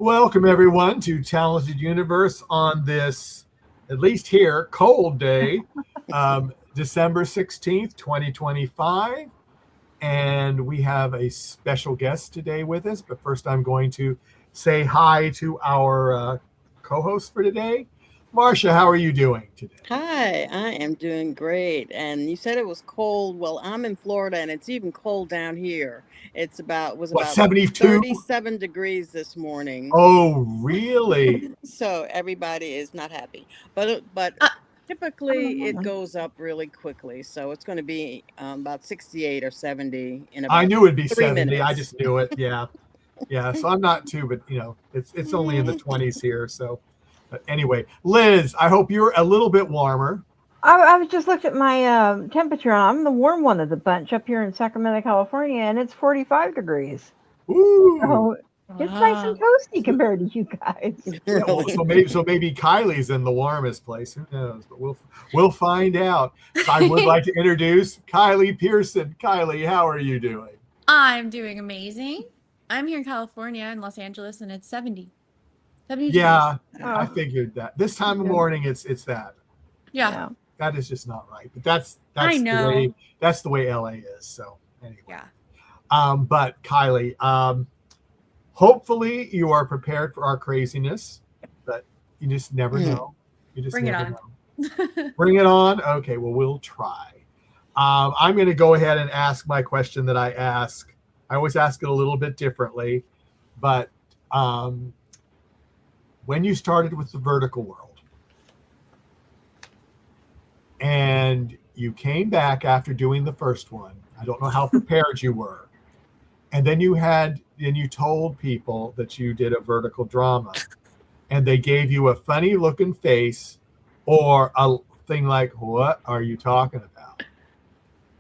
Welcome, everyone, to Talented Universe on this, at least here, cold day, December 16th, 2025. And we have a special guest today with us. But first, I'm going to say hi to our co-host for today. Marcia, how are you doing today? Hi, I am doing great. And you said it was cold. Well, I'm in Florida and it's even cold down here. Was What, about 72? 37 degrees this morning. Oh, really? So everybody is not happy. But Uh, typically it goes up really quickly. So it's going to be about 68 or 70 in I about knew it'd be 3 70. I minutes. just knew it. Yeah. Yeah. So I'm not too, but it's only in the 20s here. So, but anyway, Liz, I hope you're a little bit warmer. I was just looked at my temperature. I'm the warm one of the bunch up here in Sacramento, California, and it's 45 degrees. Ooh. So it's nice and toasty compared to you guys. Yeah, well, Really? so maybe Kylie's in the warmest place. Who knows? But we'll find out. I would like to introduce Kiley Pearson. Kiley, how are you doing? I'm doing amazing. I'm here in California in Los Angeles and it's 70. 70 Yeah, degrees. I figured that. This time of morning it's that. Yeah. That is just not right. But that's I know. the way LA is. So anyway. Yeah. But Kiley, hopefully you are prepared for our craziness, but you just never know. You just Bring it never on. know. Bring it on. Okay, well, we'll try. I'm going to go ahead and ask my question that I ask. I always ask it a little bit differently, but when you started with the vertical world and you came back after doing the first one, I don't know how prepared you were. And then you told people that you did a vertical drama and they gave you a funny looking face or a thing like, what are you talking about?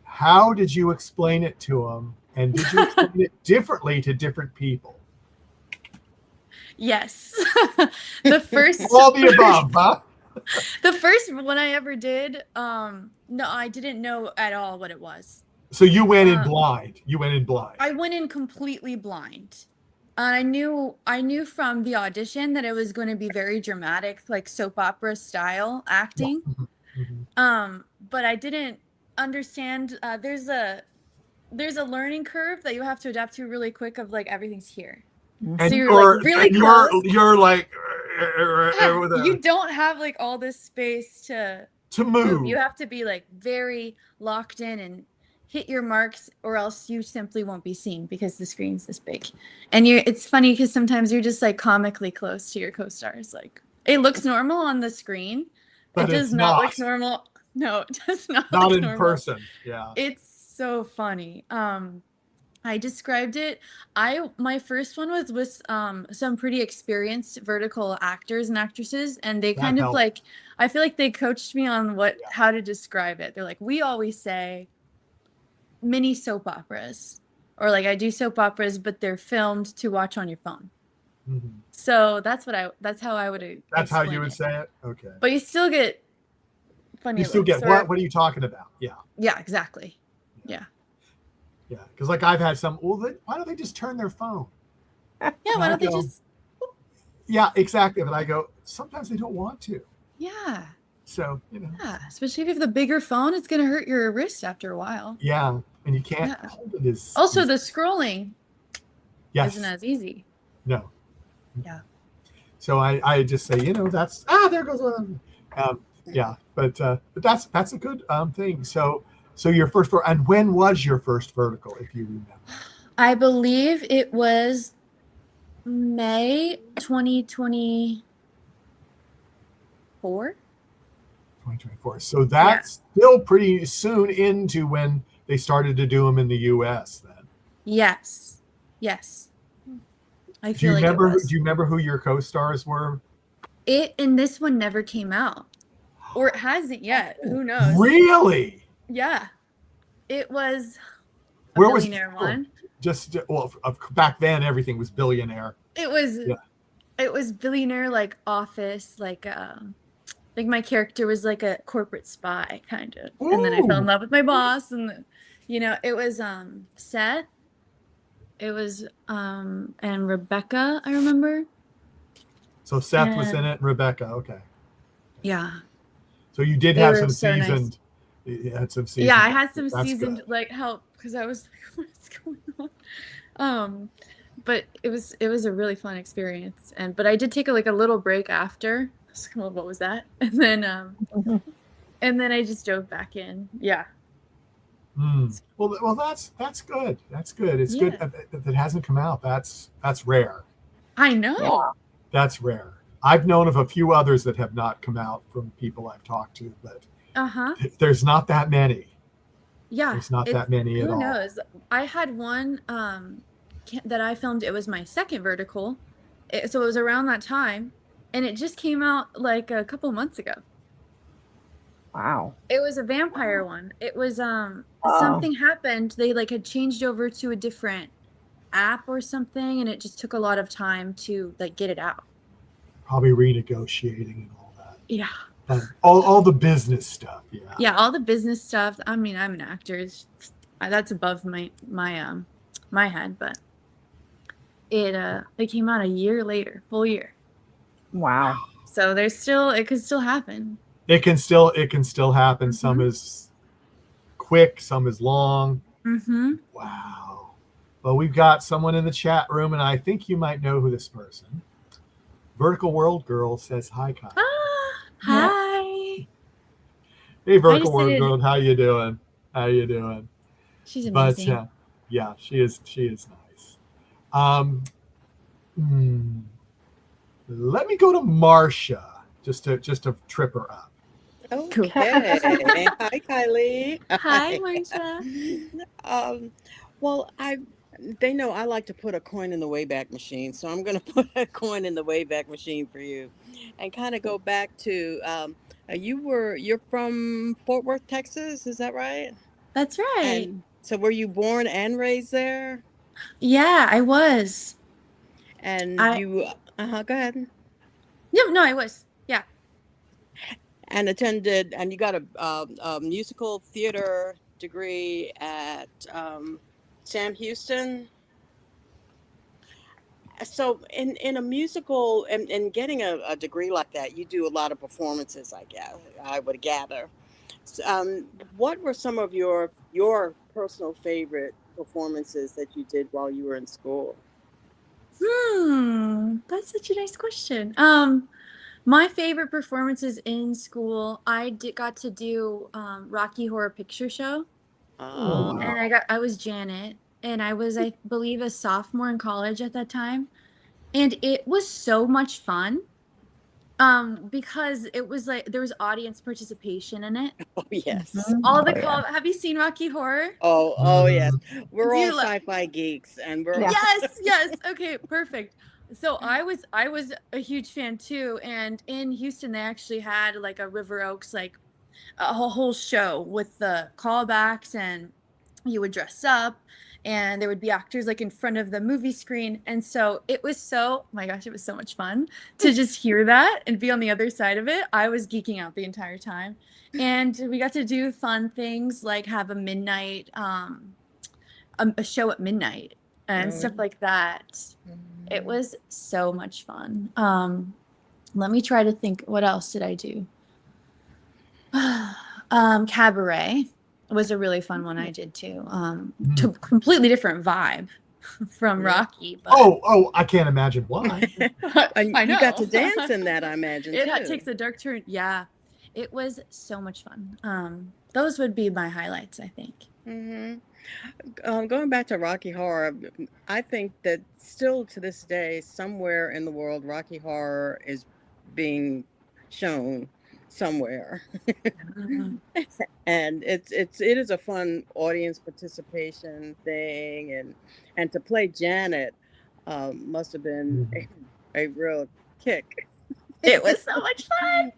How did you explain it to them? And did you explain it differently to different people? Yes. The first All the above, huh? The first one I ever did, no, I didn't know at all what it was. So you went in blind. I went in completely blind. I knew from the audition that it was going to be very dramatic, like soap opera style acting. But I didn't understand. There's a learning curve that you have to adapt to really quick. Of like everything's here, And so you're like really close. You're like you don't have like all this space to move. You have to be like very locked in and hit your marks, or else you simply won't be seen because the screen's this big. And it's funny because sometimes you're just like comically close to your co-stars. Like it looks normal on the screen, but it does not look normal. No, it does not. Not look in normal. person. Yeah. It's so funny. I described it. My first one was with some pretty experienced vertical actors and actresses, and they kind of like, I feel like they coached me on how to describe it. They're like, we always say mini soap operas, or like I do soap operas, but they're filmed to watch on your phone. So that's how I would. That's how you would say it. Okay. But you still get funny. You still get what? What are you talking about? Yeah. Yeah. Exactly. Yeah. Yeah, because like I've had some. Well, why don't they just turn their phone? Yeah, why don't they just? Yeah, exactly. But I go, sometimes they don't want to. Yeah. So Yeah, especially if you have the bigger phone, it's gonna hurt your wrist after a while. Yeah, and you can't hold it as. Also, the scrolling. Isn't as easy. No. Yeah. So I just say, that's there goes one. Yeah, but that's a good thing. So your first, and when was your first vertical, if you remember? I believe it was May 2024. 2024. So that's still pretty soon into when they started to do them in the U.S. Then. Yes. I feel do you like remember who your co-stars were? And this one never came out, or it hasn't yet. Who knows? Really? Yeah. It was a Where billionaire one. Just back then everything was billionaire. It was billionaire, like office, like my character was like a corporate spy kind of. Ooh. And then I fell in love with my boss, and it was Seth. It was and Rebecca, I remember. So Seth was in it, and Rebecca. Okay. Yeah. So you did They have were some so nice. seasoned. You had some seasoned. Yeah, I had some That's seasoned good. like help because I was like, what's going on? But it was a really fun experience. But I did take a little break after. I was like, well, what was that? And then I just dove back in. Yeah. Well, that's good. That's good. It's Yeah. good that it hasn't come out. That's rare. I know. Yeah. That's rare. I've known of a few others that have not come out from people I've talked to, but there's not that many. Yeah. There's not that many at all. Who knows? I had one that I filmed. It was my second vertical. So it was around that time, and it just came out like a couple months ago. Wow. It was a vampire one. It was something happened. They had changed over to a different app or something, and it just took a lot of time to get it out. Probably renegotiating and all that. Yeah. All the business stuff. Yeah. Yeah, all the business stuff. I mean, I'm an actor. That's above my head, but it came out a year later, full year. Wow. So it could still happen. It can still happen. Some is quick, some is long. Wow. Well, we've got someone in the chat room, and I think you might know who this person. Vertical World Girl says hi, Kai. Hi. Hey, Vertical World Girl, how you doing? She's amazing. But yeah, she is nice. Let me go to Marcia just to trip her up. Okay. Hi, Kiley. Hi, Marcia. Well, they know I like to put a coin in the Wayback Machine, so I'm going to put a coin in the Wayback Machine for you, and kind of go back to you're from Fort Worth, Texas, is that right? That's right. And so, were you born and raised there? Yeah, I was. And you, go ahead. No, I was. Yeah. And you got a musical theater degree at Sam Houston. So in a musical and getting a degree like that, you do a lot of performances, I guess, I would gather. What were some of your personal favorite performances that you did while you were in school? That's such a nice question. My favorite performances in school, I got to do Rocky Horror Picture Show. Oh, wow. And I was Janet, and I was, I believe, a sophomore in college at that time. And it was so much fun. Because it was there was audience participation in it. Oh yes. Have you seen Rocky Horror? Oh yes. We're all sci-fi geeks, and we're yes. Okay, perfect. So I was a huge fan too, and in Houston they actually had a River Oaks a whole show with the callbacks, and you would dress up and there would be actors in front of the movie screen, and so it was oh my gosh, it was so much fun to just hear that and be on the other side of it. I was geeking out the entire time, and we got to do fun things like have a midnight a show at midnight and stuff like that. It was so much fun. Let me try to think, what else did I do? Cabaret was a really fun one I did too. To completely different vibe from Rocky. But I can't imagine why. I know. You got to dance in that, I imagine. It takes a dark turn. Yeah, it was so much fun. Those would be my highlights, I think. Going back to Rocky Horror, I think that still to this day, somewhere in the world, Rocky Horror is being shown somewhere. And it is a fun audience participation thing, and to play Janet must have been a real kick. It was so much fun.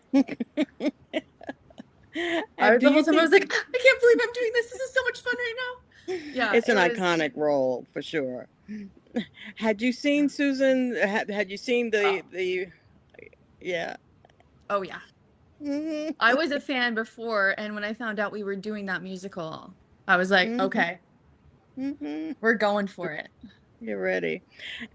I was the whole time I was like, I can't believe I'm doing this. This is so much fun right now. Yeah, it's an iconic role for sure. Had you seen Susan? Had you seen the? Yeah. Oh yeah. I was a fan before, and when I found out we were doing that musical, I was like, okay, we're going for it. You're ready.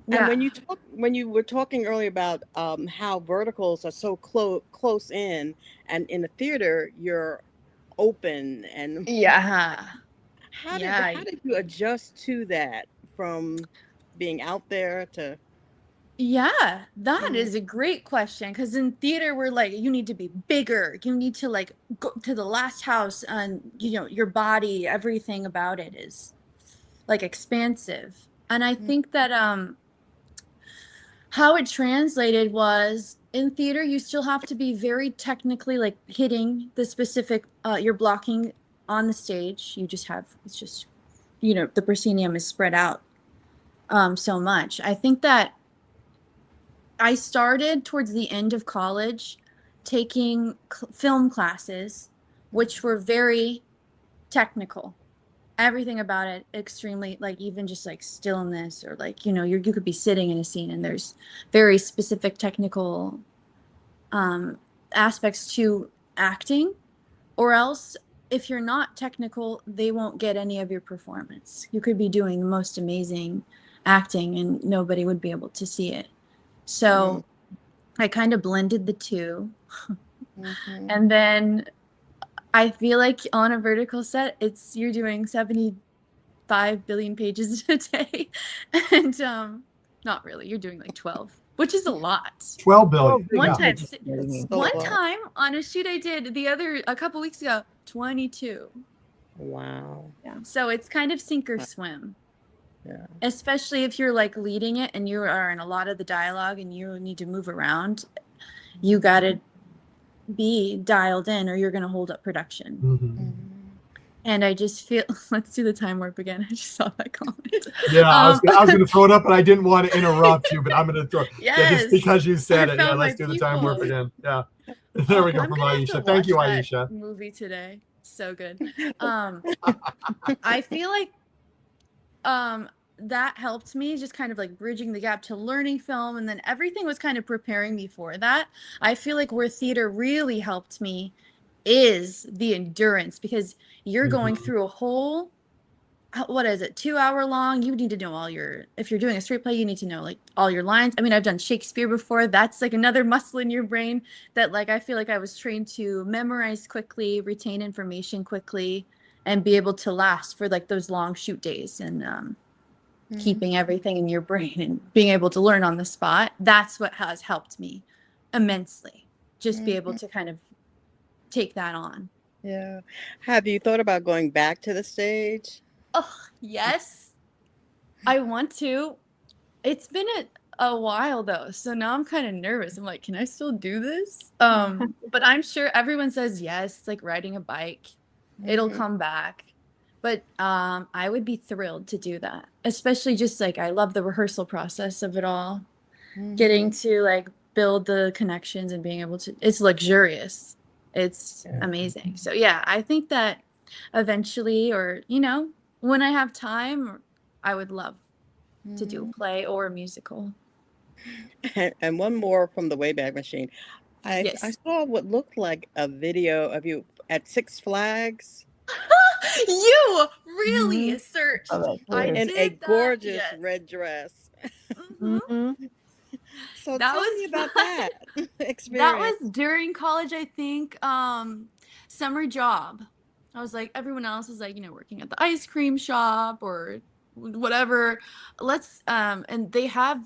And Yeah. when you were talking earlier about how verticals are so close in, and in the theater you're open, and Yeah. how Yeah. did you adjust to that from being out there to Yeah, that Mhm. is a great question because in theater we're like you need to be bigger. You need to like go to the last house and your body, everything about it is like expansive. And I think that how it translated was in theater you still have to be very technically like hitting the specific you're blocking on the stage. You just have it's just the proscenium is spread out so much. I think that I started towards the end of college taking film classes, which were very technical. Everything about it extremely, like even just like stillness or like, you could be sitting in a scene and there's very specific technical aspects to acting, or else if you're not technical, they won't get any of your performance. You could be doing the most amazing acting and nobody would be able to see it. So I kind of blended the two. And then I feel like on a vertical set, you're doing 75 billion pages a day. And not really, you're doing like 12, which is a lot. 12 billion. Oh, One Yeah. time, That's so one low. time on a shoot I did a couple weeks ago, 22. Wow. So it's kind of sink or swim. Yeah. Especially if you're like leading it and you are in a lot of the dialogue and you need to move around, you got to be dialed in or you're going to hold up production. Mm-hmm. And I just feel, let's do the time warp again. I just saw that comment. Yeah, I was going to throw it up, and I didn't want to interrupt you, but I'm going to throw it. Yes. Yeah, just because you said it. Yeah, found my let's do the time warp people. again. Yeah. There we go I'm from gonna have to Aisha. Thank you, watch that Aisha. movie today. So good. I feel like that helped me just kind of like bridging the gap to learning film, and then everything was kind of preparing me for that. I feel like where theater really helped me is the endurance, because you're going through a whole, what is it, 2 hour long, you need to know if you're doing a straight play, you need to know like all your lines. I mean, I've done Shakespeare before. That's like another muscle in your brain that like I feel like I was trained to memorize quickly, retain information quickly, and be able to last for like those long shoot days, and keeping everything in your brain and being able to learn on the spot. That's what has helped me immensely. Just be able to kind of take that on. Yeah. Have you thought about going back to the stage? Oh, yes. I want to. It's been a while though, so now I'm kind of nervous. I'm like, can I still do this? But I'm sure everyone says yes. It's like riding a bike. It'll come back. But I would be thrilled to do that, especially just like I love the rehearsal process of it all. Getting to like build the connections and being able to, it's luxurious. It's amazing. So yeah, I think that eventually, or when I have time, I would love to do a play or a musical. And one more from the Wayback Machine. I saw what looked like a video of you at Six Flags. You really searched. I In did a that, gorgeous yes. red dress. So That tell was me about fun. that experience. That was during college, I think. Summer job. I was like, everyone else is like, working at the ice cream shop or whatever. And they have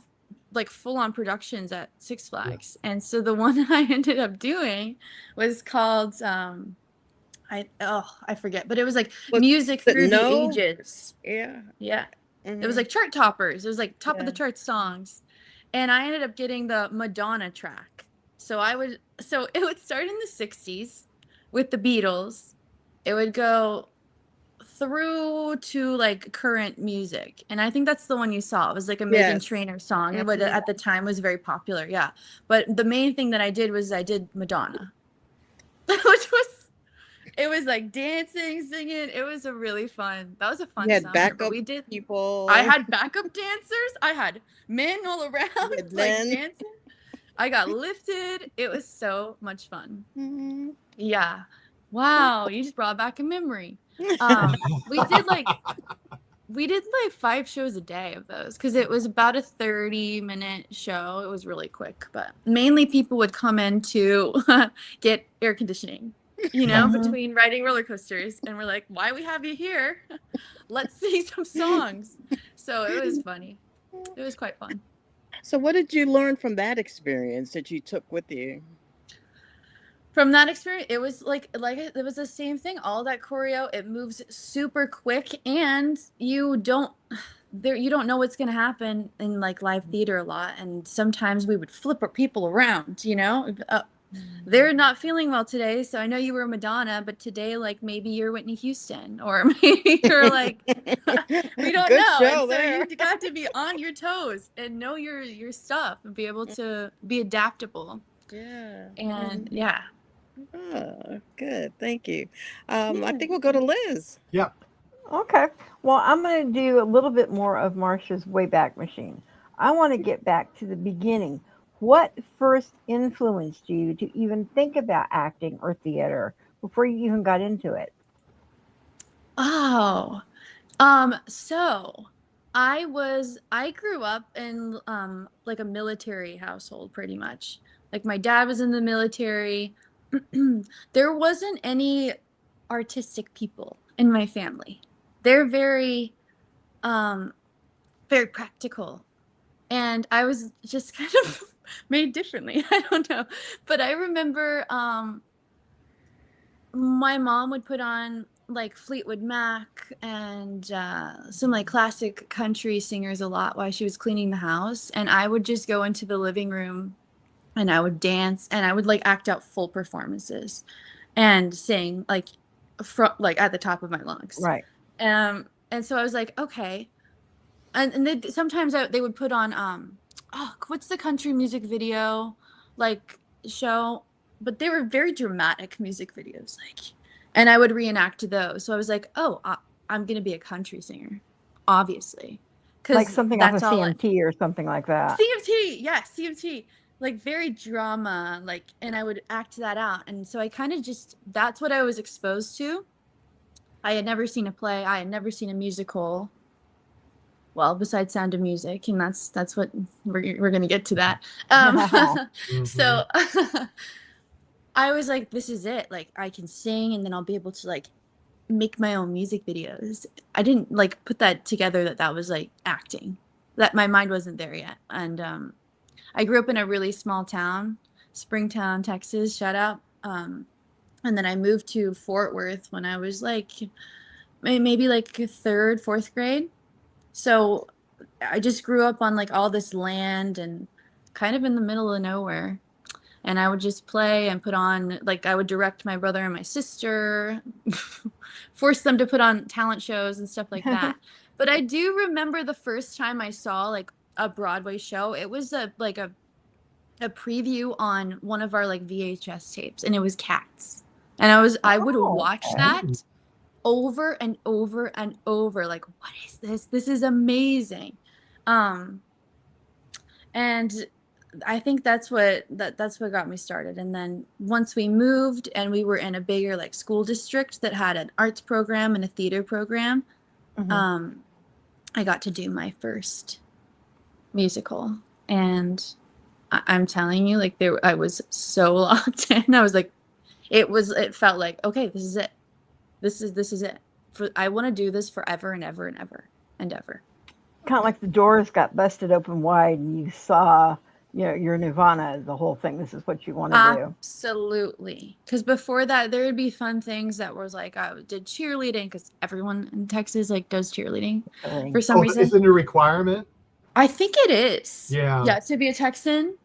like full-on productions at Six Flags. And so the one I ended up doing was called I forget, but it was like music through the ages. Yeah. It was like chart toppers. It was like top of the charts songs. And I ended up getting the Madonna track. So it would start in the 60s with the Beatles. It would go through to like current music. And I think that's the one you saw. It was like a Meghan Trainor song. It would, at the time was very popular. Yeah. But the main thing that I did was I did Madonna, it was like dancing, singing. It was that was a fun had summer. backup But we did people. I had backup dancers. I had men all around like dancing. I got lifted. It was so much fun. Yeah. Wow. You just brought back a memory. We did like we did like 5 shows a day of those because it was about a 30-minute show. It was really quick, but mainly people would come in to get air conditioning, between riding roller coasters. And we're like, why we have you here? Let's sing some songs. So it was funny. It was quite fun. So what did you learn from that experience that you took with you? From that experience, it was like it was the same thing. All that choreo, it moves super quick, and you don't know what's gonna happen in like live theater a lot. And sometimes we would flip our people around. They're not feeling well today, so I know you were Madonna, but today, like, maybe you're Whitney Houston, or maybe you're like, we don't Good know. show And so there. you got to be on your toes and know your stuff and be able to be adaptable. Yeah. And yeah. Oh, good. Thank you. I think we'll go to Liz. Yeah. Okay. Well, I'm going to do a little bit more of Marsha's Wayback Machine. I want to get back to the beginning. What first influenced you to even think about acting or theater before you even got into it? Oh, so I grew up in like a military household pretty much. Like my dad was in the military. There wasn't any artistic people in my family. They're very very practical. And I was just kind of made differently. I don't know. But I remember my mom would put on like Fleetwood Mac and some like classic country singers a lot while she was cleaning the house. And I would just go into the living room and I would dance and I would like act out full performances and sing like at the top of my lungs. Right. And so I was like, okay. And sometimes they would put on what's the country music video like show, but they were very dramatic music videos, like, and I would reenact those. So I was like, oh, I'm gonna be a country singer, obviously, because like something off of CMT or something like that. CMT, yeah, CMT, like very drama, like, and I would act that out. And so I kind of that's what I was exposed to. I had never seen a play. I had never seen a musical. Well, besides Sound of Music, and that's what we're gonna get to that. So I was like, this is it. Like I can sing, and then I'll be able to like make my own music videos. I didn't like put that together that was like acting. That my mind wasn't there yet. And I grew up in a really small town, Springtown, Texas. Shout out. And then I moved to Fort Worth when I was like maybe like 3rd, 4th grade. So I just grew up on like all this land and kind of in the middle of nowhere. And I would just play and put on, like I would direct my brother and my sister, force them to put on talent shows and stuff like that. But I do remember the first time I saw like a Broadway show. It was a preview on one of our like VHS tapes, and it was Cats. And I would watch that over and over and over, like, what is this? This is amazing. And I think that's what got me started. And then once we moved and we were in a bigger like school district that had an arts program and a theater program, I got to do my first musical. And I'm telling you, like I was so locked in. I was like, it felt like, okay, this is it. This is it. I want to do this forever and ever and ever and ever. Kind of like the doors got busted open wide and you saw, your Nirvana, the whole thing. This is what you want to do. Absolutely. Because before that, there would be fun things that was like, I did cheerleading because everyone in Texas like does cheerleading for some reason. Is it a requirement? I think it is. Yeah. Yeah, to be a Texan.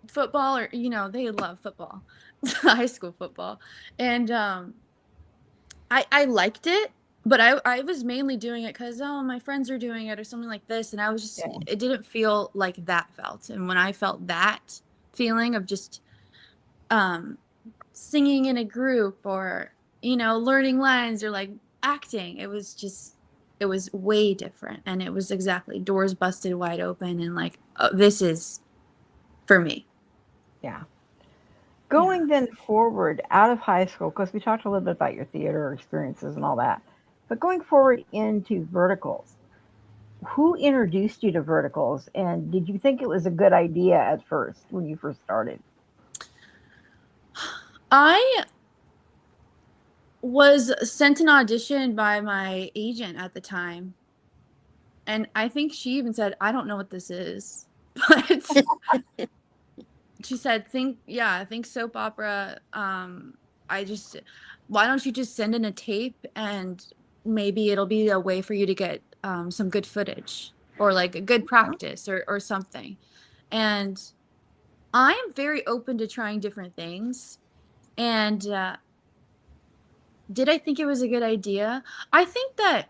Football, or they love football, high school football, and I liked it, but I was mainly doing it because my friends are doing it or something like this, and I was just it didn't feel like that felt. And when I felt that feeling of just singing in a group or learning lines or like acting, it was way different, and it was exactly doors busted wide open and like, oh, this is for me. Yeah. Going then forward out of high school, because we talked a little bit about your theater experiences and all that. But going forward into verticals, who introduced you to verticals, and did you think it was a good idea at first when you first started? I was sent an audition by my agent at the time. And I think she even said, I don't know what this is. But she said, think soap opera. Why don't you just send in a tape and maybe it'll be a way for you to get some good footage or like a good practice or something. And I'm very open to trying different things. And did I think it was a good idea? I think that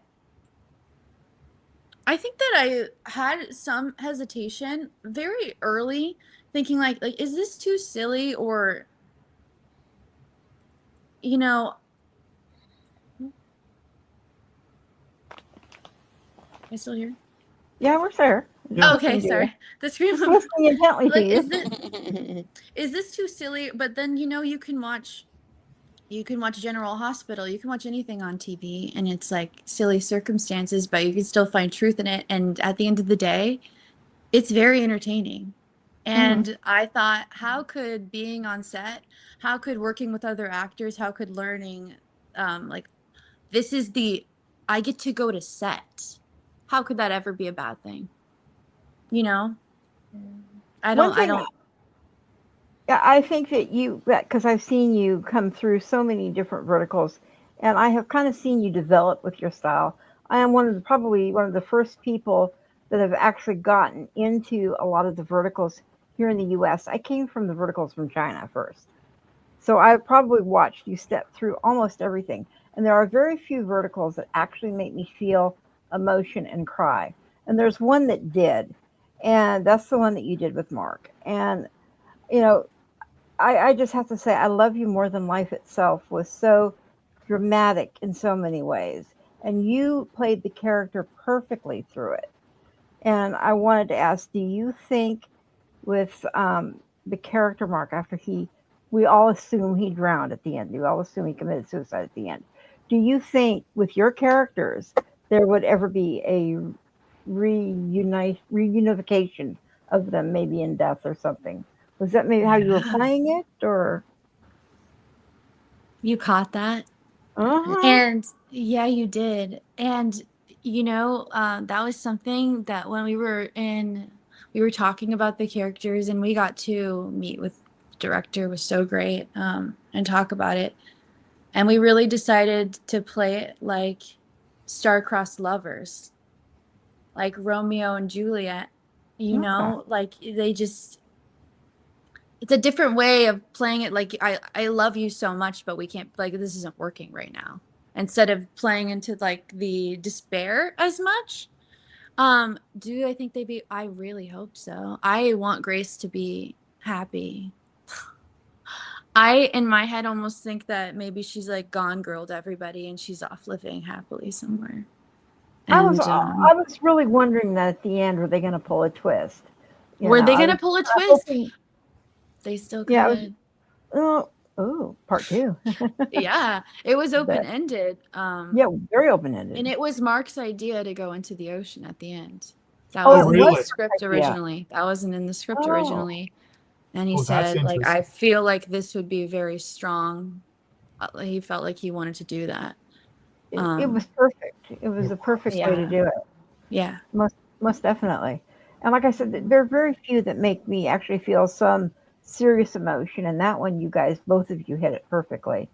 I had some hesitation very early, thinking like is this too silly, or you know, am I still here? Yeah, we're there. Yeah. Oh, okay, sorry. The screen Just listening intently to like you. is this too silly? But then you can watch General Hospital, you can watch anything on TV and it's like silly circumstances, but you can still find truth in it. And at the end of the day, it's very entertaining. And I thought, how could being on set, how could working with other actors, how could learning, like, I get to go to set. How could that ever be a bad thing? You know? I don't. Yeah, I think that because I've seen you come through so many different verticals, and I have kind of seen you develop with your style. I am probably one of the first people that have actually gotten into a lot of the verticals here in the U.S. I came from the verticals from China first. So I probably watched you step through almost everything. And there are very few verticals that actually make me feel emotion and cry. And there's one that did. And that's the one that you did with Mark. And, you know, I just have to say, I Love You More Than Life itself was so dramatic in so many ways. And you played the character perfectly through it. And I wanted to ask, do you think with the character Mark, we all assume he drowned at the end. We all assume he committed suicide at the end. Do you think with your characters there would ever be a reunification of them, maybe in death or something? Was that maybe how you were playing it, or You caught that? And yeah, you did. And that was something that when we were talking about the characters and we got to meet with the director, was so great, and talk about it. And we really decided to play it like star-crossed lovers, like Romeo and Juliet, like it's a different way of playing it. Like, I love you so much, but we can't, like, this isn't working right now. Instead of playing into like the despair as much. Do I think I really hope so. I want Grace to be happy. I, in my head, almost think that maybe she's like gone girled everybody and she's off living happily somewhere. I was really wondering that at the end, were they going to pull a twist? Were they going to pull a twist? They still could. Yeah, part 2. Yeah, it was open-ended. Yeah, very open-ended. And it was Mark's idea to go into the ocean at the end. That wasn't in the script originally. That wasn't in the script originally. And he said, like, I feel like this would be very strong. He felt like he wanted to do that. It was perfect. It was the perfect way to do it. Yeah. Most definitely. And like I said, there are very few that make me actually feel some serious emotion. And that one, both of you hit it perfectly.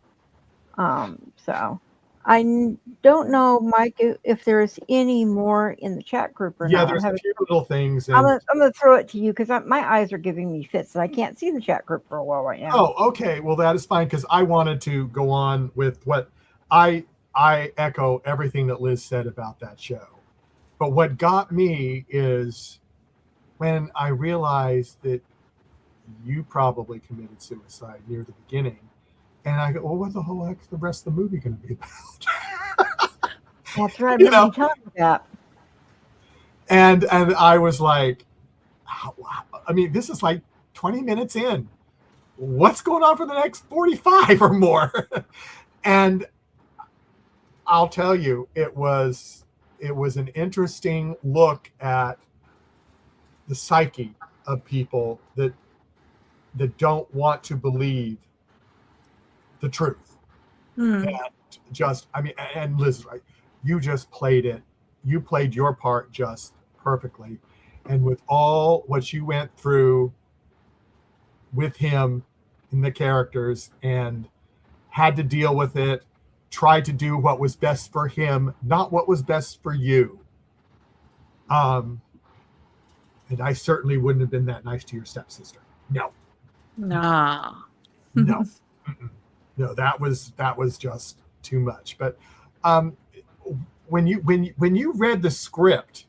So I don't know, Mike, if there's any more in the chat group or not. Yeah, there's a few little things. I'm going to throw it to you because my eyes are giving me fits and I can't see the chat group for a while right now. Oh, okay. Well, that is fine because I wanted to go on with what I echo everything that Liz said about that show. But what got me is when I realized that you probably committed suicide near the beginning. And I go, well, what the whole heck's the rest of the movie going to be about? That's right. You telling me that. And I was like, I mean, this is like 20 minutes in. What's going on for the next 45 or more? And I'll tell you, it was an interesting look at the psyche of people that don't want to believe the truth. Hmm. And just, I mean, and Liz, right, you just played it. You played your part just perfectly. And with all what you went through with him and the characters, and had to deal with it, tried to do what was best for him, not what was best for you. And I certainly wouldn't have been that nice to your stepsister. No. No. No. No, that was just too much. But when you read the script,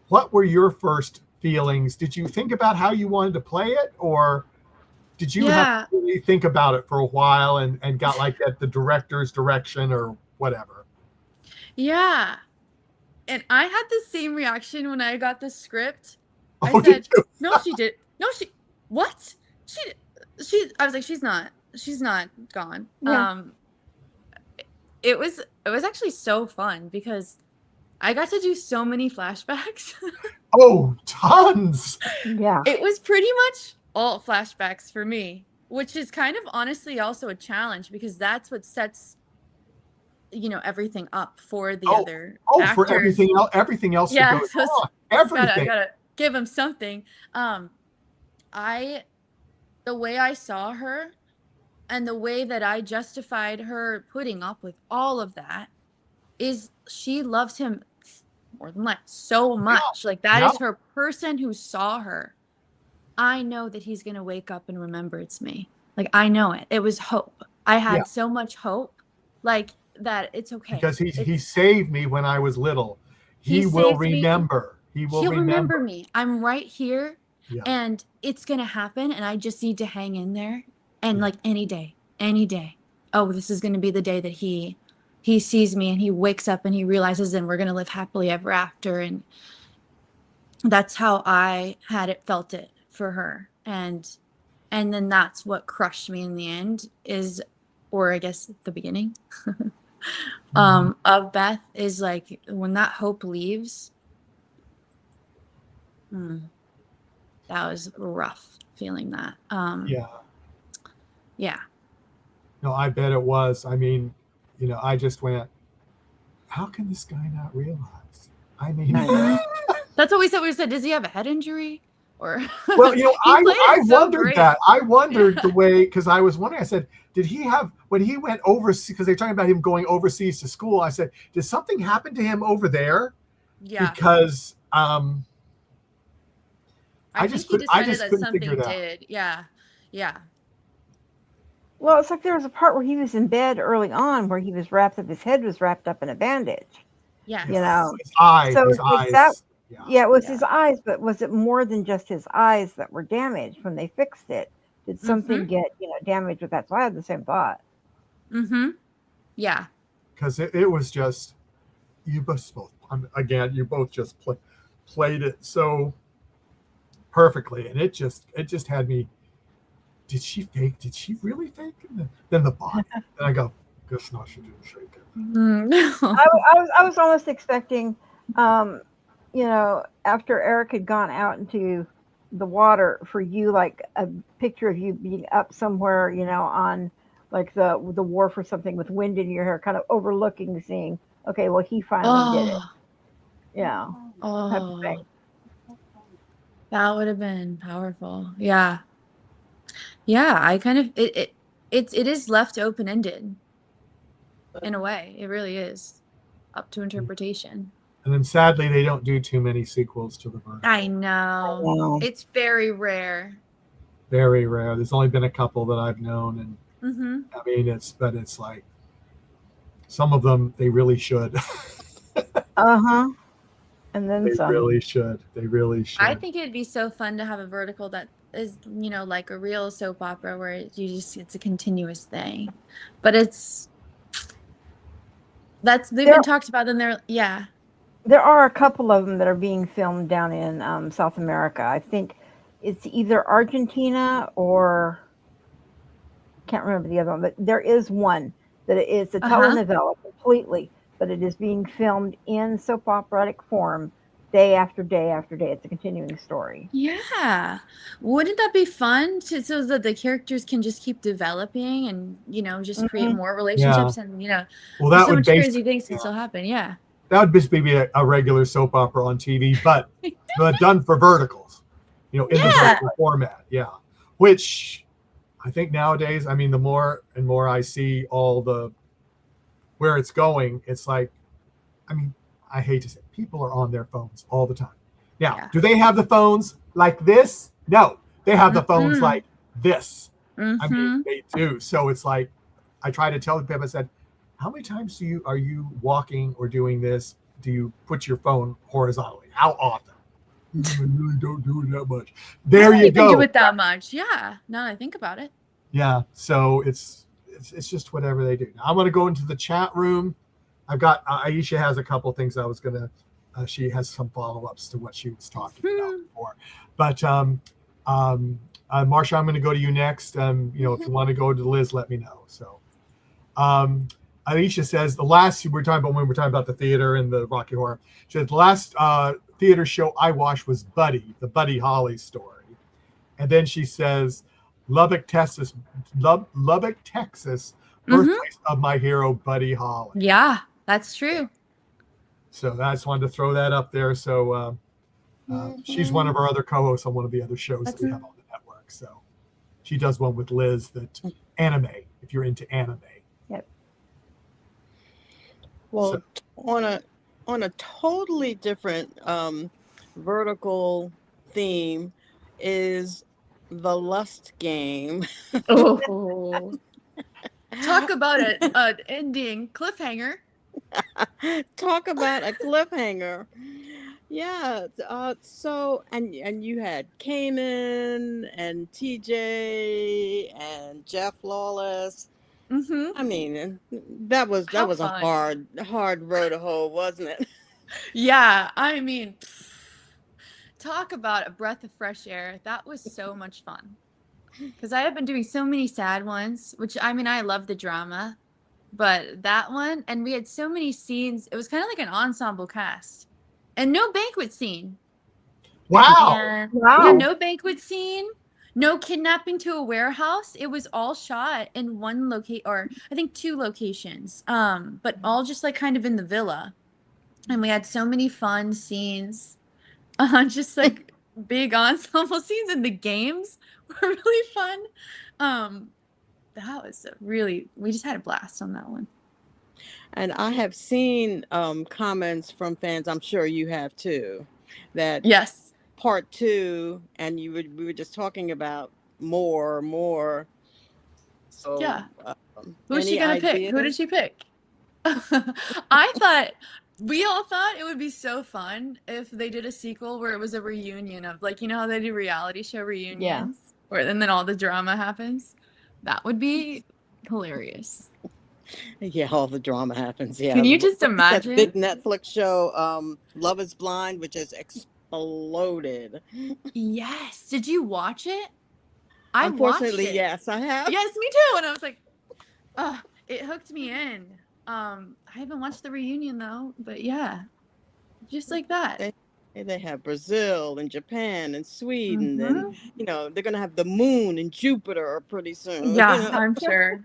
what were your first feelings? Did you think about how you wanted to play it, or did you have to really think about it for a while and got like at the director's direction or whatever? Yeah. And I had the same reaction when I got the script. I Oh, said, did you? no, she did. No, what? I was like, she's not gone. Yeah. It was actually so fun because I got to do so many flashbacks. Oh, tons. Yeah. It was pretty much all flashbacks for me, which is kind of honestly also a challenge because that's what sets everything up for the other actors. For everything else that goes on. Everything. I gotta give them something. The way I saw her and the way that I justified her putting up with all of that is she loves him more than so much. Like that is her person who saw her. I know that he's gonna wake up and remember it's me. Like I know it. It was hope. I had so much hope, like that it's okay. Because he saved me when I was little. He will remember. He'll remember me. I'm right here. Yeah. And it's gonna happen, and I just need to hang in there. And like any day, oh, this is gonna be the day that he sees me and he wakes up and he realizes, and we're gonna live happily ever after. And that's how I felt it for her. And then that's what crushed me in the end or I guess the beginning of Beth is like when that hope leaves. That was rough feeling that. Yeah. No, I bet it was. I mean, I just went, how can this guy not realize? I mean, that's what we said. We said, does he have a head injury? Or well, I wondered that. I wondered the way, because I was wondering, I said, did he have, when he went overseas, because they're talking about him going overseas to school, I said, did something happen to him over there? Yeah. Because I just couldn't figure it out. Yeah. Yeah. Well, it's like there was a part where he was in bed early on where he was his head was wrapped up in a bandage. Yeah. His eyes. So his eyes. It was his eyes, but was it more than just his eyes that were damaged when they fixed it? Did something get, damaged with that? So I had the same thought. Yeah. Because it was just, you both just played it so perfectly, and it just had me. Did she really fake it? Then the body, and I go, guess not, she didn't fake it. I was almost expecting, after Eric had gone out into the water, for you, like a picture of you being up somewhere, on like the wharf or something with wind in your hair, kind of overlooking, seeing, okay, well, he finally did it. Yeah. That would have been powerful. Yeah. Yeah. I kind of, it is left open-ended in a way. It really is up to interpretation. And then sadly, they don't do too many sequels to the Vertical. I know. It's very rare. Very rare. There's only been a couple that I've known, and I mean, it's like some of them they really should. And then they some. really should. They really should. I think it'd be so fun to have a vertical that is, like a real soap opera where it's a continuous thing, but they've been talked about in there. Yeah. There are a couple of them that are being filmed down in South America. I think it's either Argentina or can't remember the other one, but there is one that is a telenovela completely, but it is being filmed in soap operatic form day after day after day. It's a continuing story. Yeah. Wouldn't that be fun so that the characters can just keep developing and, just create Mhm. more Yeah. relationships and, Well, there's that so would much crazy basically, things can still happen. Yeah. that would basically be a regular soap opera on TV, but done for verticals, in the Yeah. vertical format. Yeah. Which I think nowadays, I mean, the more and more I see where it's going, it's like, I mean, I hate to say it, people are on their phones all the time. Now, Yeah. do they have the phones like this? No, they have the phones Mhm. like this. I mean, Mhm. they do. So it's like, I try to tell people, I said, how many times are you walking or doing this? Do you put your phone horizontally? How often? I really don't do it that much. There I you don't even do go. it that much. Yeah. Now that I think about it. Yeah. So it's just whatever they do. Now, I'm going to go into the chat room. I've got Aisha has a couple things I was going to. She has some follow-ups to what she was talking about before, but Marsha, I'm going to go to you next. If you want to go to Liz, let me know. So, Aisha says the last we're talking about when we're talking about the theater and the Rocky Horror. She says the last theater show I watched was Buddy, the Buddy Holly story, and then she says Lubbock, Texas, birthplace of my hero Buddy Holly. Yeah, that's true. So I just wanted to throw that up there. So she's one of our other co-hosts on one of the other shows that we have on the network. So she does one with Liz that anime, if you're into anime. Yep. Well, on a totally different vertical theme is the Lust game. Oh. Talk about an ending cliffhanger. Talk about a cliffhanger. Yeah. So and you had Cayman and TJ and Jeff Lawless. Mm-hmm. I mean, that was How a fun. hard road to hoe, wasn't it? Yeah, I mean, talk about a breath of fresh air. That was so much fun. Because I have been doing so many sad ones, which I mean, I love the drama, but that one, and we had so many scenes. It was kind of like an ensemble cast, and no banquet scene. Wow! And Wow. yeah, no banquet scene, no kidnapping to a warehouse. It was all shot in one location, or I think two locations, but all just like kind of in the villa. And we had so many fun scenes, just like big ensemble scenes, and the games were really fun. That was we just had a blast on that one. And I have seen comments from fans, I'm sure you have too, that Yes. part 2, and we were just talking about more. So Yeah. Who's she any gonna pick? Who did ideas? she pick? We all thought it would be so fun if they did a sequel where it was a reunion of, like, you know how they do reality show reunions, and then all the drama happens. That would be hilarious. Yeah, all the drama happens. Yeah. Can you just What is that imagine? big Netflix show, Love is Blind, which has exploded. Yes. Did you watch it? I watched Unfortunately, it. yes, I have. Yes, me too. And I was like, it hooked me in. I haven't watched the reunion though, but yeah, just like that. They have Brazil and Japan and Sweden, and Mhm. they're gonna have the moon and Jupiter pretty soon. Yeah, I'm sure.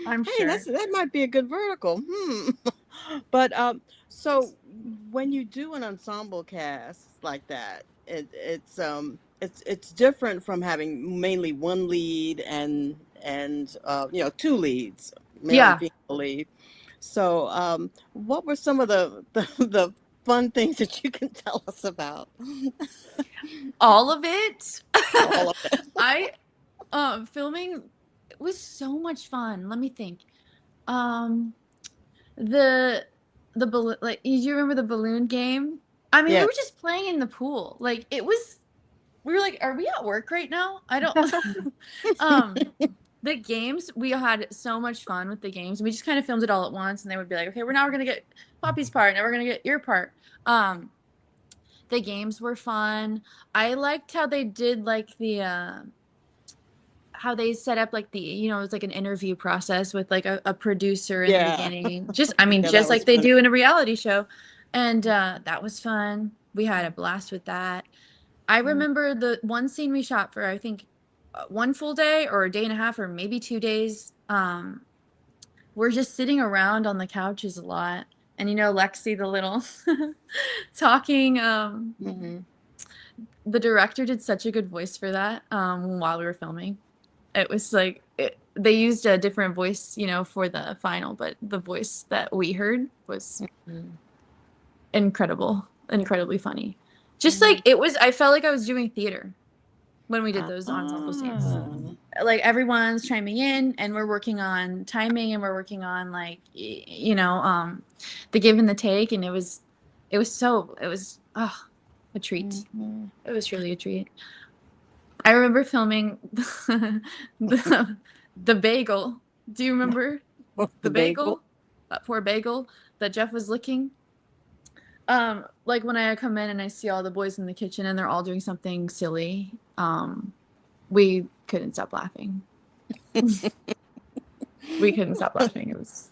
I'm Hey, sure. that might be a good vertical. But so when you do an ensemble cast like that, it's different from having mainly one lead and two leads, male and Yeah. female lead. So what were some of the fun things that you can tell us about? All of it. All of it. Filming was so much fun. Let me think. The balloon, like, do you remember the balloon game? I mean, we Yeah. were just playing in the pool. Like, we were like, are we at work right now? I don't the games, we had so much fun with the games. We just kind of filmed it all at once, and they would be like, okay, we're gonna get Poppy's part, now we're gonna get your part. The games were fun. I liked how they did like the how they set up like it's like an interview process with like a producer in the beginning. Just just like they do in a reality show. And that was fun. We had a blast with that. I remember the one scene we shot for, I think, one full day or a day and a half or maybe 2 days. We're just sitting around on the couches a lot. And Lexi, the little talking. The director did such a good voice for that while we were filming. It was like they used a different voice, for the final, but the voice that we heard was incredibly funny. Just like I felt like I was doing theater when we did those ensemble scenes. Like everyone's chiming in, and we're working on timing, and we're working on like the give and the take, and it was a treat. It was truly a treat. I remember filming the bagel. Do you remember the bagel? That poor bagel that Jeff was licking. Like when I come in and I see all the boys in the kitchen and they're all doing something silly, we couldn't stop laughing. We couldn't stop laughing. It was.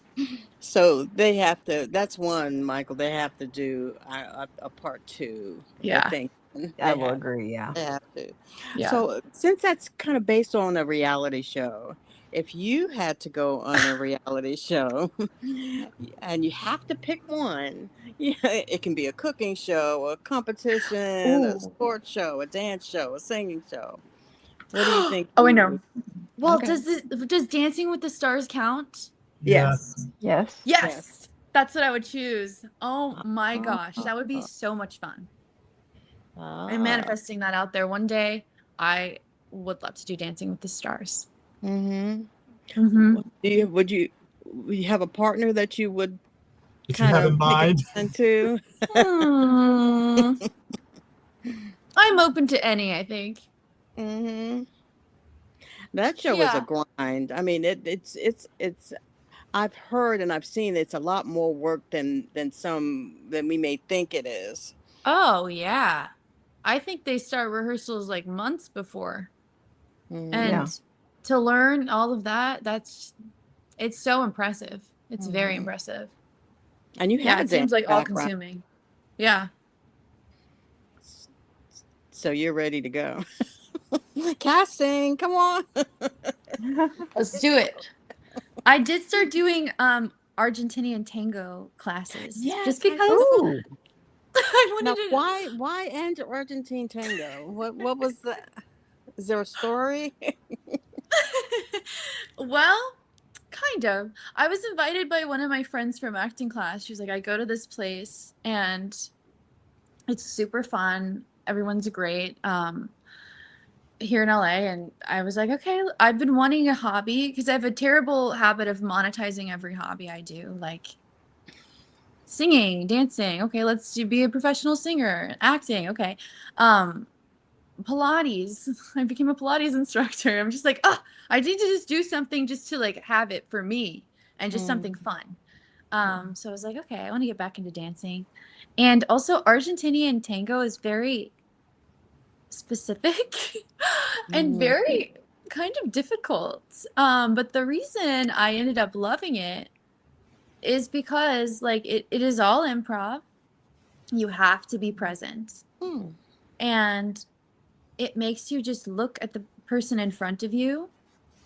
So they have to. That's one, Michael. They have to do a part 2. Yeah, I think. I will agree. Yeah, they have to. Yeah. So since that's kind of based on a reality show, if you had to go on a reality show and you have to pick one, it can be a cooking show, a competition, a sports show, a dance show, a singing show. What do you think? Oh, I know. Well, does Dancing with the Stars count? Yes. That's what I would choose. Oh my gosh, that would be so much fun. I'm manifesting that out there. One day, I would love to do Dancing with the Stars. Would you have a partner that you would kind of mind into? I'm open to any, I think. That show is a grind. I mean, it's I've heard and I've seen it's a lot more work than we may think it is. Oh yeah. I think they start rehearsals like months before. And to learn all of that, it's so impressive. It's very impressive. And you have it seems like all consuming. Yeah. So you're ready to go. Casting, come on. Let's do it. I did start doing Argentinian tango classes. Yes, just because I wanted to. Why Argentine tango? What was that? Is there a story? Well, kind of. I was invited by one of my friends from acting class. She was like, I go to this place and it's super fun. Everyone's great. Here in LA, and I was like, okay, I've been wanting a hobby because I have a terrible habit of monetizing every hobby I do, like singing, dancing. Okay, let's be a professional singer, acting. Okay, Pilates. I became a Pilates instructor. I'm just like, I need to just do something just to like have it for me and just something fun. So I was like, okay, I want to get back into dancing, and also Argentinian tango is very specific and very kind of difficult. But the reason I ended up loving it is because like it is all improv. You have to be present. And it makes you just look at the person in front of you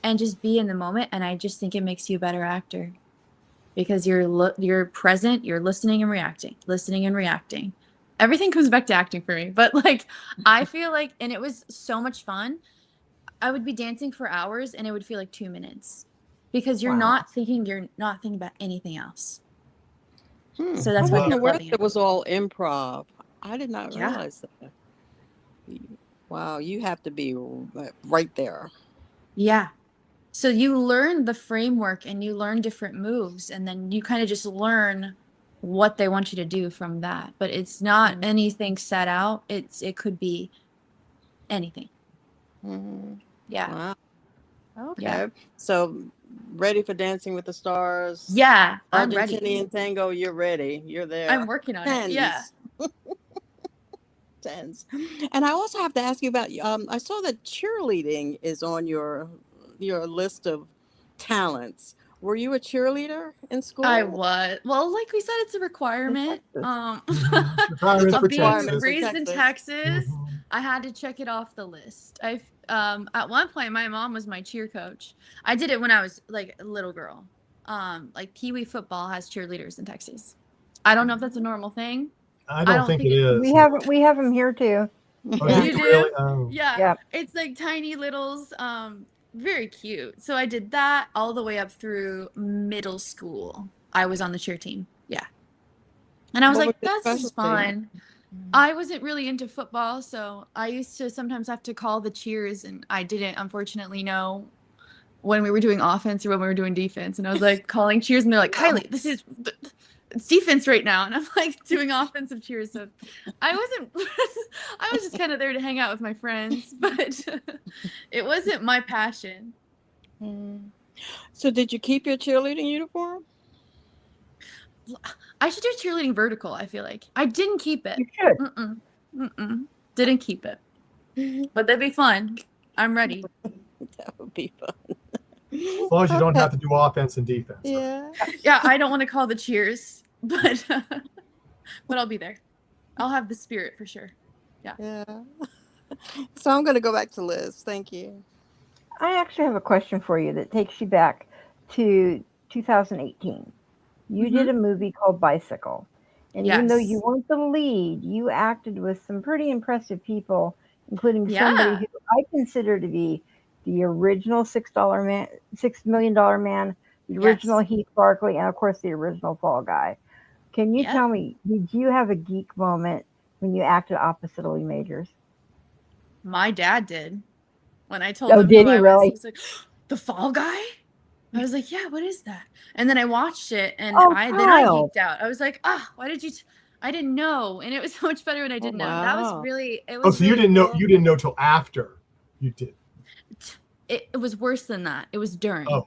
and just be in the moment. And I just think it makes you a better actor because you're present, you're listening and reacting. Everything comes back to acting for me, but like I feel like, and it was so much fun. I would be dancing for hours and it would feel like 2 minutes because you're not thinking about anything else. So that's why it was all improv. I did not realize that. Wow, you have to be right there. Yeah. So you learn the framework and you learn different moves, and then you kind of just learn what they want you to do from that. But it's not anything set out. It could be anything. Yeah. Wow. Okay. Yeah. So ready for Dancing with the Stars? Yeah, I'm Argentinian ready. tango, you're ready. You're there. I'm working on it. Yeah. And I also have to ask you about I saw that cheerleading is on your your list of talents. Were you a cheerleader in school? I was. Well, like we said, it's a requirement. Requirements It's a for Being requirement Texas. for raised in Texas, Mhm. I had to check it off the list. At one point, my mom was my cheer coach. I did it when I was like a little girl. Like Pee Wee football has cheerleaders in Texas. I don't know if that's a normal thing. I don't think it We is. have them here too. Oh, Yeah. do You you do? really? Oh. Yeah. Yep. It's like tiny littles, very cute. So I did that all the way up through middle school. I was on the cheer team. Yeah. And I was What like, was your this is specialty? fun. I wasn't really into football, so I used to sometimes have to call the cheers, and I didn't unfortunately know when we were doing offense or when we were doing defense. And I was like calling cheers, and they're like, Kiley, it's defense right now. And I'm like doing offensive cheers. So I was just kind of there to hang out with my friends, but it wasn't my passion. So did you keep your cheerleading uniform? I should do cheerleading vertical, I feel like. I didn't keep it. You should. Didn't keep it. But that'd be fun. I'm ready. That would be fun. As long as you don't have to do offense and defense. Right? Yeah. Yeah, I don't want to call the cheers, but I'll be there. I'll have the spirit for sure. Yeah. So I'm going to go back to Liz. Thank you. I actually have a question for you that takes you back to 2018. You did a movie called Bicycle. And even though you Yes. weren't the lead, you acted with some pretty impressive people, including Yeah. somebody who I consider to be the original $6 million man, the original Yes. Heath Barkley, and of course the original Fall Guy. Can you Yep. tell me, did you have a geek moment when you acted opposite Lee Majors? My dad did. When I told Oh, him did who he I was, really? he was like, the Fall Guy? I was like, yeah, what is that? And then I watched it, and Oh, I child. geeked out. I was like, why did you? I didn't know, and it was so much better when I did know. That was wow. really. It Oh, was so you really didn't know? cool. You didn't know till after you did. It was worse than that. It was during. Oh.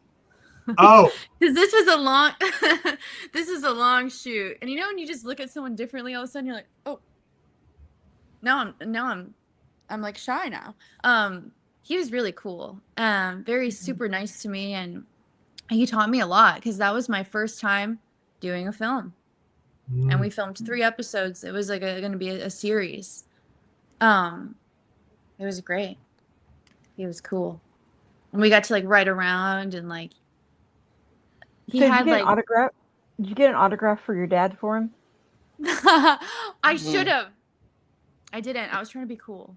Oh. Because this was a long, this is a long shoot, and you know when you just look at someone differently, all of a sudden you're like, oh. Now I'm like shy now. He was really cool. Very super nice to me, and he taught me a lot because that was my first time doing a film. And we filmed 3 episodes. It was like going to be a series. It was great. He was cool. And we got to like ride around and like he So had did you get like an autograph? Did you get an autograph for your dad for him? I should have. I didn't. I was trying to be cool.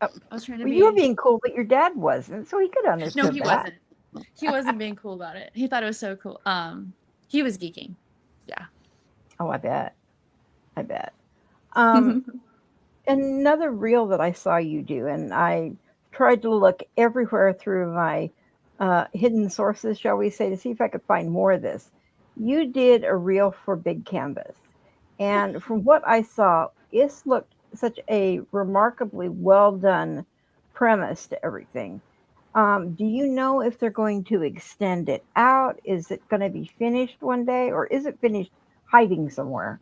Oh, I was trying to well, be. you were being cool, but your dad wasn't, so he could understand. No, he wasn't. He wasn't being cool about it. He thought it was so cool. He was geeking. Yeah. Oh, I bet. Another reel that I saw you do, and I tried to look everywhere through my hidden sources, shall we say, to see if I could find more of this. You did a reel for Big Canvas. And from what I saw, it looked such a remarkably well done premise to everything. Do you know if they're going to extend it out? Is it going to be finished one day, or is it finished hiding somewhere?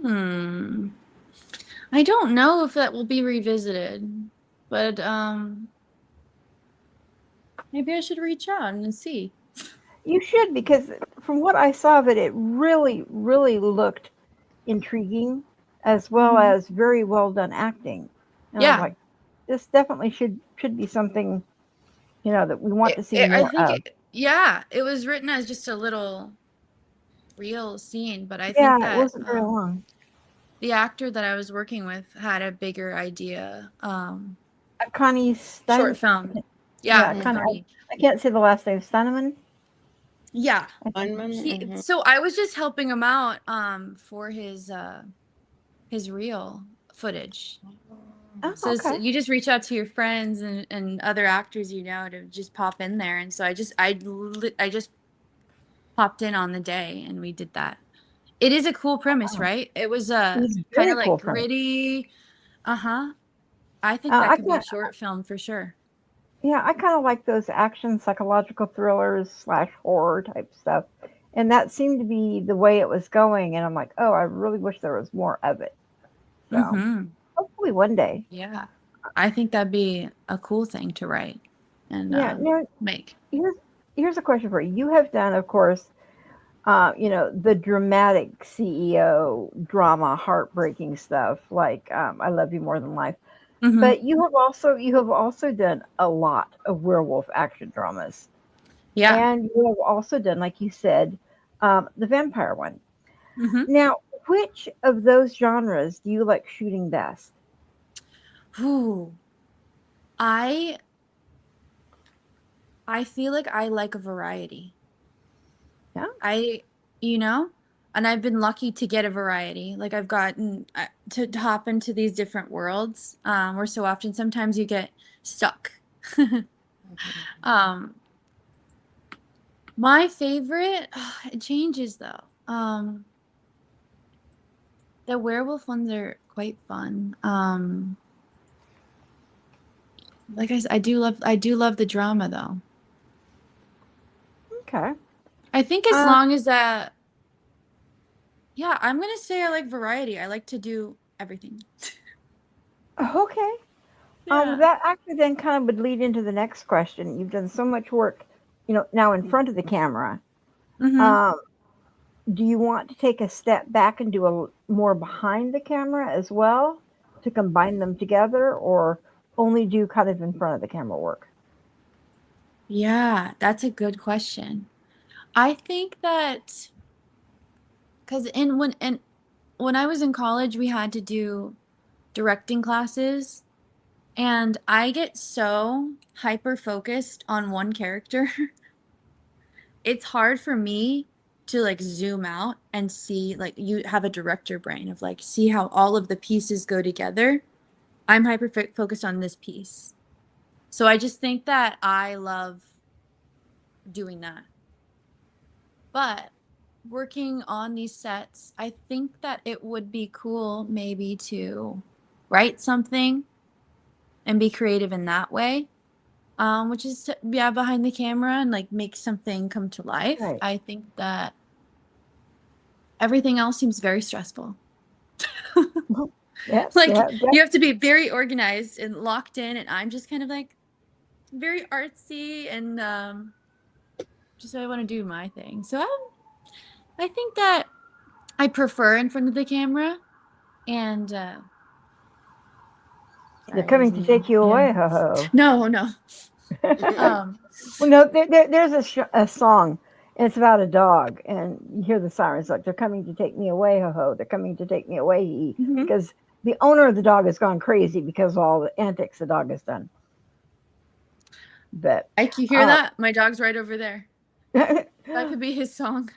I don't know if that will be revisited, but maybe I should reach out and see. You should, because from what I saw of it, it really, really looked intriguing, as well as very well done acting. And I'm like, this definitely should be something, that we want to see more of. It was written as just a little real scene, but I think that it wasn't very long. The actor that I was working with had a bigger idea. Connie short film. Yeah, Connie. I can't say the last name. Steinemann? Yeah. Mm-hmm. So I was just helping him out for his reel footage. Oh, so okay. you just reach out to your friends and other actors to just pop in there, and so I just popped in on the day and we did that. It is a cool premise, right? It was kind of like gritty. I think that could be a short film for sure. Yeah, I kind of like those action psychological thrillers / horror type stuff. And that seemed to be the way it was going. And I'm like, oh, I really wish there was more of it. So hopefully one day. Yeah. I think that'd be a cool thing to write and make. Here's a question for you. You have done, of course, the dramatic CEO drama, heartbreaking stuff like I Love You More Than Life. Mm-hmm. But you have also done a lot of werewolf action dramas. Yeah. And you have also done, like you said, the vampire one. Mm-hmm. Now, which of those genres do you like shooting best? Ooh. I feel like I like a variety. Yeah. And I've been lucky to get a variety. Like I've gotten to hop into these different worlds where so often sometimes you get stuck. My favorite, it changes though. The werewolf ones are quite fun. Like I said, I do love the drama though. Okay. I think as long as that, yeah, I'm gonna say I like variety. I like to do everything. Okay. Yeah. That actually then kind of would lead into the next question. You've done so much work, now in front of the camera. Mm-hmm. Do you want to take a step back and do a more behind the camera as well to combine them together, or only do kind of in front of the camera work? Yeah, that's a good question. I think that because when I was in college, we had to do directing classes, and I get so hyper focused on one character. It's hard for me to like zoom out and see, like, you have a director brain of like see how all of the pieces go together. I'm hyper focused on this piece. So I just think that I love doing that. But working on these sets, I think that it would be cool maybe to write something and be creative in that way. Which is behind the camera and like make something come to life. Right. I think that everything else seems very stressful. Yes, Like yeah. you have to be very organized and locked in, and I'm just kind of like very artsy and just I want to do my thing. So I think that I prefer in front of the camera, and They're coming to take you away, ho ho. No. Well, no, there's a song, and it's about a dog, and you hear the sirens like, they're coming to take me away, ho ho. They're coming to take me away, because the owner of the dog has gone crazy because of all the antics the dog has done. But I can hear that. My dog's right over there. That could be his song.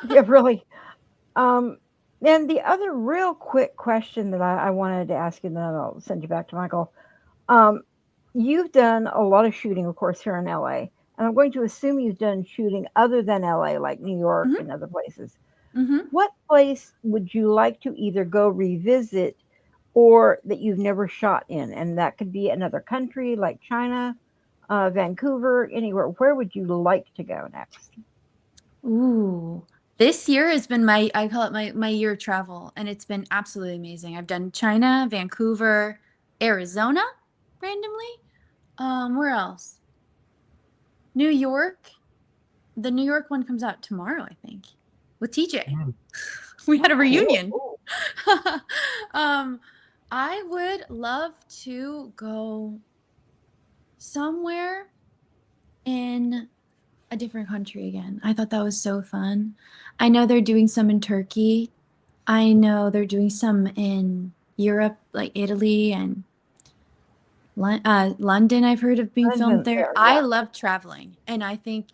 Yeah, really. And the other real quick question that I wanted to ask you, and then I'll send you back to Michael. You've done a lot of shooting, of course, here in LA. And I'm going to assume you've done shooting other than LA, like New York and other places. What place would you like to either go revisit or that you've never shot in? And that could be another country like China, Vancouver, anywhere. Where would you like to go next? Ooh, this year has been I call it my year of travel, and it's been absolutely amazing. I've done China, Vancouver, Arizona, randomly. Where else? New York. The New York one comes out tomorrow, I think, with TJ. We had a reunion. I would love to go somewhere in a different country again. I thought that was so fun. I know they're doing some in Turkey. I know they're doing some in Europe, like Italy and London. I've heard of being filmed there. I love traveling, and I think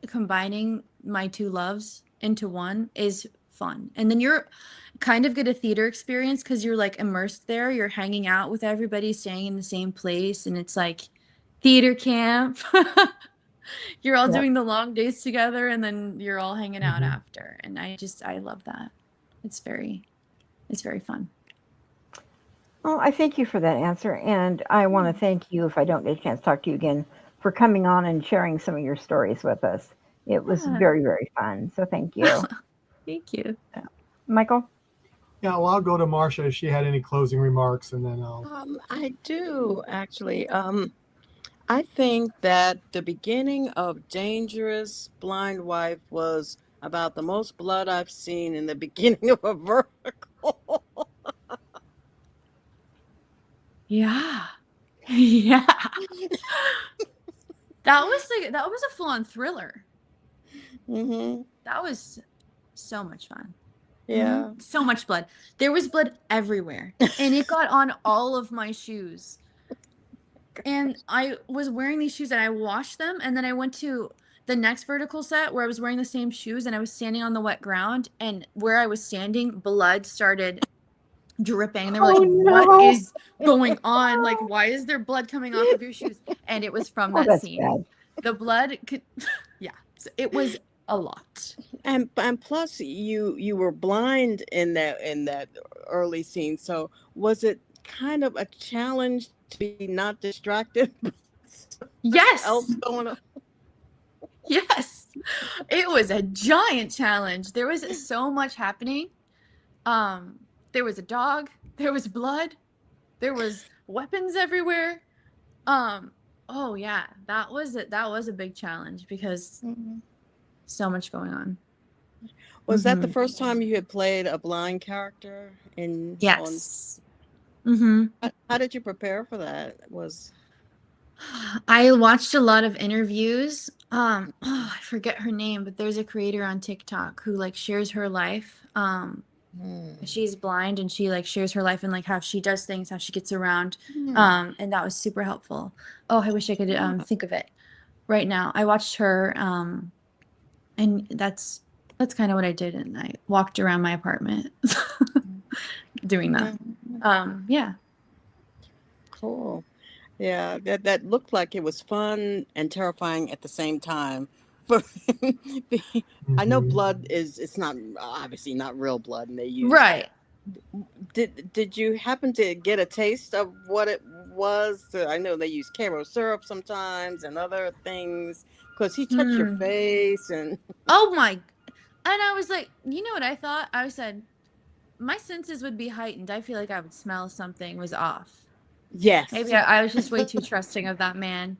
combining my two loves into one is fun. And then you're kind of get a theater experience because you're like immersed there. You're hanging out with everybody, staying in the same place, and it's like theater camp. You're all doing the long days together, and then you're all hanging out after. And I love that. It's very fun. Well, I thank you for that answer. And I want to thank you, if I don't get a chance to talk to you again, for coming on and sharing some of your stories with us. It was very, very fun. So thank you. Thank you. Michael? Yeah, well, I'll go to Marcia if she had any closing remarks, and then I'll. I do, actually. I think that the beginning of Dangerous Blind Wife was about the most blood I've seen in the beginning of a vertical. Yeah. Yeah. That was a full-on thriller. Hmm. That was so much fun. Yeah. So much blood. There was blood everywhere, and it got on all of my shoes. And I was wearing these shoes, and I washed them, and then I went to the next vertical set where I was wearing the same shoes, and I was standing on the wet ground, and where I was standing, blood started dripping, and they were like, Oh "What no! is going on? Like, why is there blood coming off of your shoes?" And it was from Oh, that that's scene. bad. The blood could, yeah. So it was a lot. And plus you were blind in that early scene. So was it kind of a challenge to be not distracted by stuff Yes. else going on? Yes. It was a giant challenge. There was so much happening. There was a dog, there was blood, there was weapons everywhere. Oh yeah, that was a big challenge because so much going on. Was that the first time you had played a blind character in Yes. How did you prepare for that? I watched a lot of interviews. I forget her name, but there's a creator on TikTok who like shares her life. She's blind, and she like shares her life and like how she does things, how she gets around. And that was super helpful. Oh, I wish I could think of it right now. I watched her, and that's kind of what I did, and I walked around my apartment doing that. Yeah. Cool. Yeah, that looked like it was fun and terrifying at the same time. But I know blood it's not obviously not real blood, and they use Right. Did you happen to get a taste of what it was? I know they use Karo syrup sometimes and other things because he touched your face and oh my, and I was like, you know what I thought? I said my senses would be heightened. I feel like I would smell something was off. yes, Maybe I was just way too trusting of that man.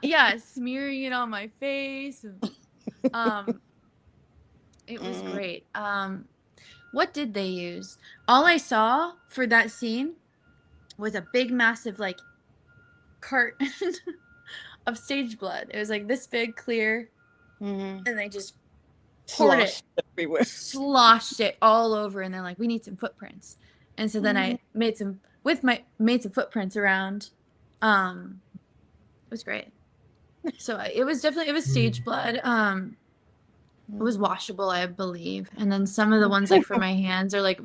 Yeah, smearing it on my face. It was great. What did they use? All I saw for that scene was a big, massive, like, carton of stage blood. It was like this big, clear, and they just poured it everywhere, sloshed it all over, and they're like, "We need some footprints." And so then I made some footprints around. It was great. So it was stage blood. It was washable, I believe. And then some of the ones like for my hands are like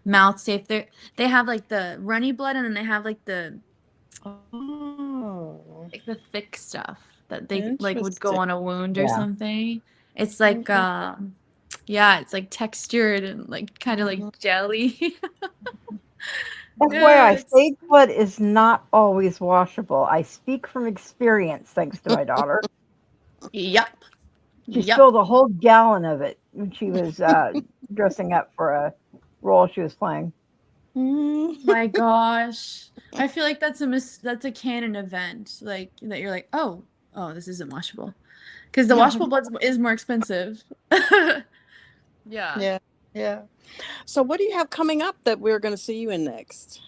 mouth safe. They have like the runny blood, and then they have like the like the thick stuff that they like would go on a wound or something. It's like yeah, it's like textured and like kind of like jelly. FYI, stage blood is not always washable. I speak from experience, thanks to my daughter. Yep. She spilled a whole gallon of it when she was dressing up for a role she was playing. My gosh, I feel like that's a canon event, like that. You're like, oh, this isn't washable, because the washable blood is more expensive. Yeah. So what do you have coming up that we're going to see you in next?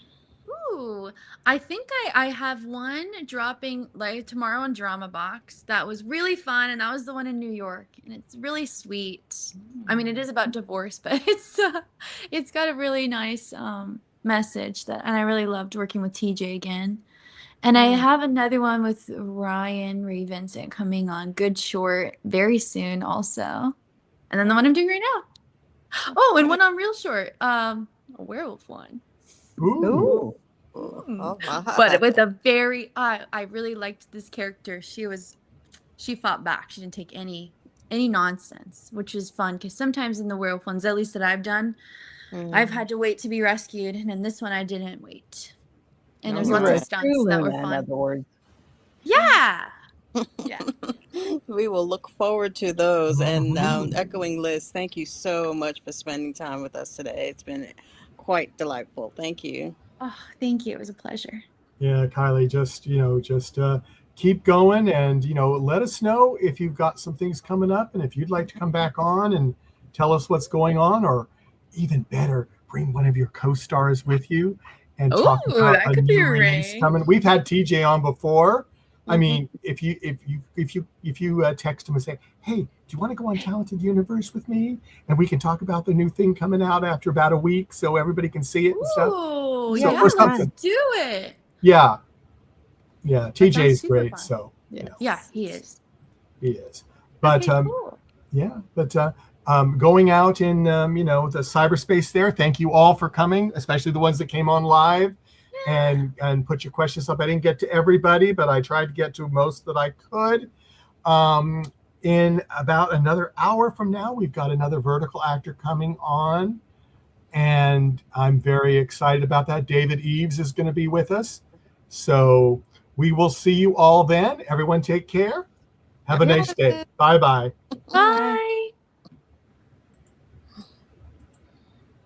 Ooh, I think I have one dropping like tomorrow on Drama Box that was really fun, and that was the one in New York, and it's really sweet. I mean, it is about divorce, but it's got a really nice message and I really loved working with TJ again. And I have another one with Ryan Ray Vincent coming on Good Short very soon also. And then the one I'm doing right now. Oh, and one on Real Short, a werewolf one. Ooh. But with a very I really liked this character. She fought back. She didn't take any nonsense, which is fun because sometimes in the werewolf ones, at least that I've done, I've had to wait to be rescued, and in this one I didn't wait. And there's lots of stunts that were fun. In other words. Yeah. Yeah. We will look forward to those. And echoing Liz, thank you so much for spending time with us today. It's been quite delightful. Thank you. Oh, thank you. It was a pleasure. Yeah, Kylie, just keep going, and let us know if you've got some things coming up, and if you'd like to come back on and tell us what's going on, or even better, bring one of your co-stars with you and talk Oh, about that a could be new release arranged. coming. We've had TJ on before. I mean, if you text him and say, "Hey, do you want to go on Talented Universe with me?" and we can talk about the new thing coming out after about a week, so everybody can see it and stuff. Oh, Yeah, yeah, or something. let's do it. Yeah, That TJ sounds is super great. fun. So Yeah, he is. he is. But Okay, cool. yeah, but going out in the cyberspace there. Thank you all for coming, especially the ones that came on live and put your questions up. I didn't get to everybody, but I tried to get to most that I could. In about another hour from now, we've got another vertical actor coming on, and I'm very excited about that. David Eves is going to be with us. So we will see you all then. Everyone take care. Have a nice day. Bye-bye. Bye.